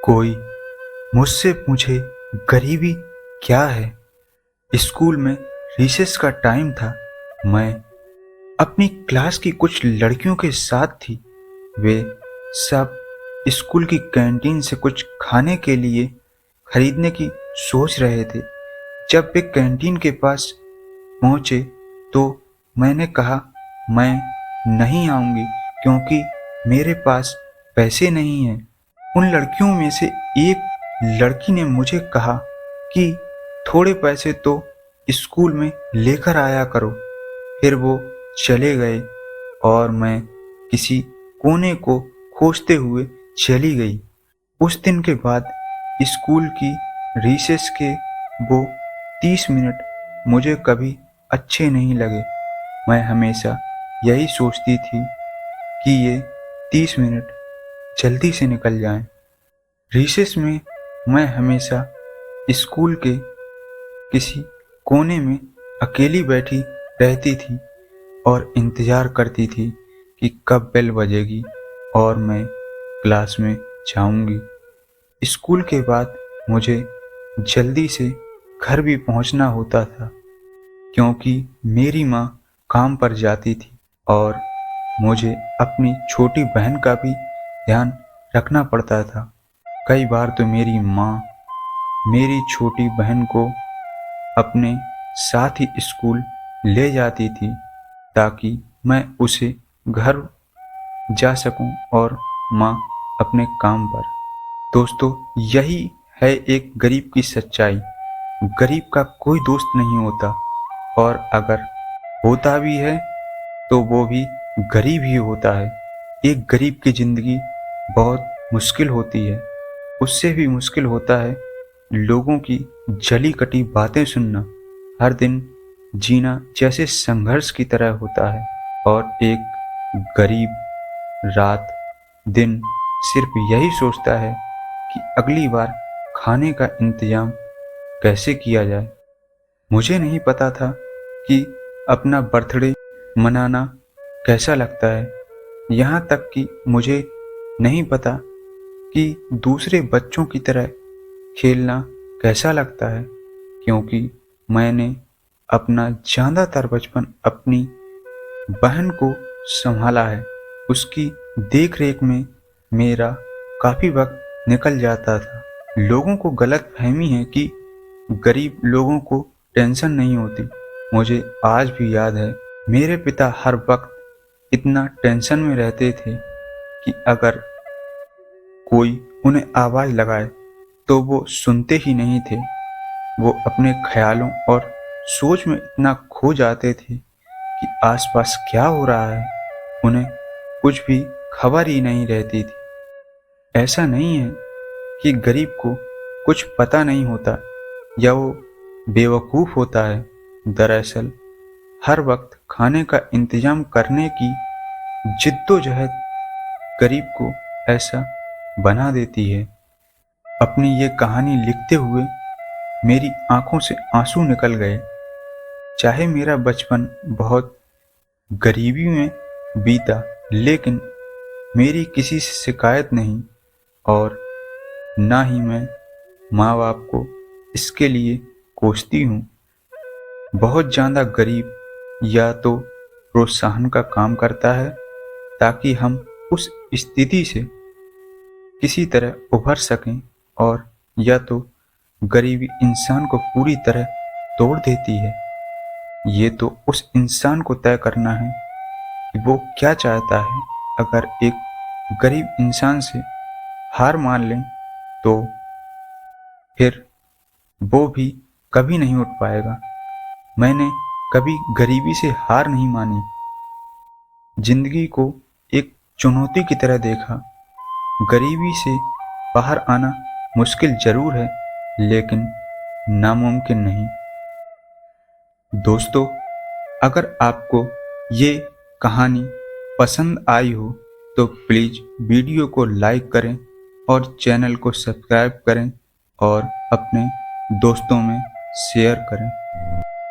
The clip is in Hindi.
कोई मुझसे पूछे गरीबी क्या है। स्कूल में रिसेस का टाइम था। मैं अपनी क्लास की कुछ लड़कियों के साथ थी। वे सब स्कूल की कैंटीन से कुछ खाने के लिए खरीदने की सोच रहे थे। जब वे कैंटीन के पास पहुंचे तो मैंने कहा मैं नहीं आऊंगी क्योंकि मेरे पास पैसे नहीं हैं। उन लड़कियों में से एक लड़की ने मुझे कहा कि थोड़े पैसे तो स्कूल में लेकर आया करो। फिर वो चले गए और मैं किसी कोने को खोजते हुए चली गई। उस दिन के बाद स्कूल की रिसेस के वो 30 मिनट मुझे कभी अच्छे नहीं लगे। मैं हमेशा यही सोचती थी कि ये 30 मिनट जल्दी से निकल जाएं। रिसेस में मैं हमेशा स्कूल के किसी कोने में अकेली बैठी रहती थी और इंतज़ार करती थी कि कब बेल बजेगी और मैं क्लास में जाऊंगी। स्कूल के बाद मुझे जल्दी से घर भी पहुंचना होता था क्योंकि मेरी माँ काम पर जाती थी और मुझे अपनी छोटी बहन का भी ध्यान रखना पड़ता था। कई बार तो मेरी माँ मेरी छोटी बहन को अपने साथ ही स्कूल ले जाती थी ताकि मैं उसे घर जा सकूं और माँ अपने काम पर। दोस्तों, यही है एक गरीब की सच्चाई। गरीब का कोई दोस्त नहीं होता और अगर होता भी है तो वो भी गरीब ही होता है। एक गरीब की ज़िंदगी बहुत मुश्किल होती है। उससे भी मुश्किल होता है लोगों की जली कटी बातें सुनना। हर दिन जीना जैसे संघर्ष की तरह होता है और एक गरीब रात दिन सिर्फ यही सोचता है कि अगली बार खाने का इंतजाम कैसे किया जाए। मुझे नहीं पता था कि अपना बर्थडे मनाना कैसा लगता है। यहाँ तक कि मुझे नहीं पता कि दूसरे बच्चों की तरह खेलना कैसा लगता है क्योंकि मैंने अपना ज़्यादातर बचपन अपनी बहन को संभाला है। उसकी देख रेख में मेरा काफ़ी वक्त निकल जाता था। लोगों को गलतफहमी है कि गरीब लोगों को टेंशन नहीं होती। मुझे आज भी याद है मेरे पिता हर वक्त इतना टेंशन में रहते थे कि अगर कोई उन्हें आवाज़ लगाए तो वो सुनते ही नहीं थे। वो अपने ख्यालों और सोच में इतना खो जाते थे कि आसपास क्या हो रहा है उन्हें कुछ भी खबर ही नहीं रहती थी। ऐसा नहीं है कि गरीब को कुछ पता नहीं होता या वो बेवकूफ़ होता है। दरअसल हर वक्त खाने का इंतजाम करने की जिद्दोजहद गरीब को ऐसा बना देती है। अपनी ये कहानी लिखते हुए मेरी आंखों से आंसू निकल गए। चाहे मेरा बचपन बहुत गरीबी में बीता लेकिन मेरी किसी से शिकायत नहीं और ना ही मैं माँ बाप को इसके लिए कोसती हूँ। बहुत ज़्यादा गरीब या तो प्रोत्साहन का काम करता है ताकि हम उस स्थिति से किसी तरह उभर सकें और या तो गरीबी इंसान को पूरी तरह तोड़ देती है। ये तो उस इंसान को तय करना है कि वो क्या चाहता है। अगर एक गरीब इंसान से हार मान लें तो फिर वो भी कभी नहीं उठ पाएगा। मैंने कभी गरीबी से हार नहीं मानी। जिंदगी को एक चुनौती की तरह देखा। गरीबी से बाहर आना मुश्किल जरूर है लेकिन नामुमकिन नहीं। दोस्तों, अगर आपको ये कहानी पसंद आई हो तो प्लीज़ वीडियो को लाइक करें और चैनल को सब्सक्राइब करें और अपने दोस्तों में शेयर करें।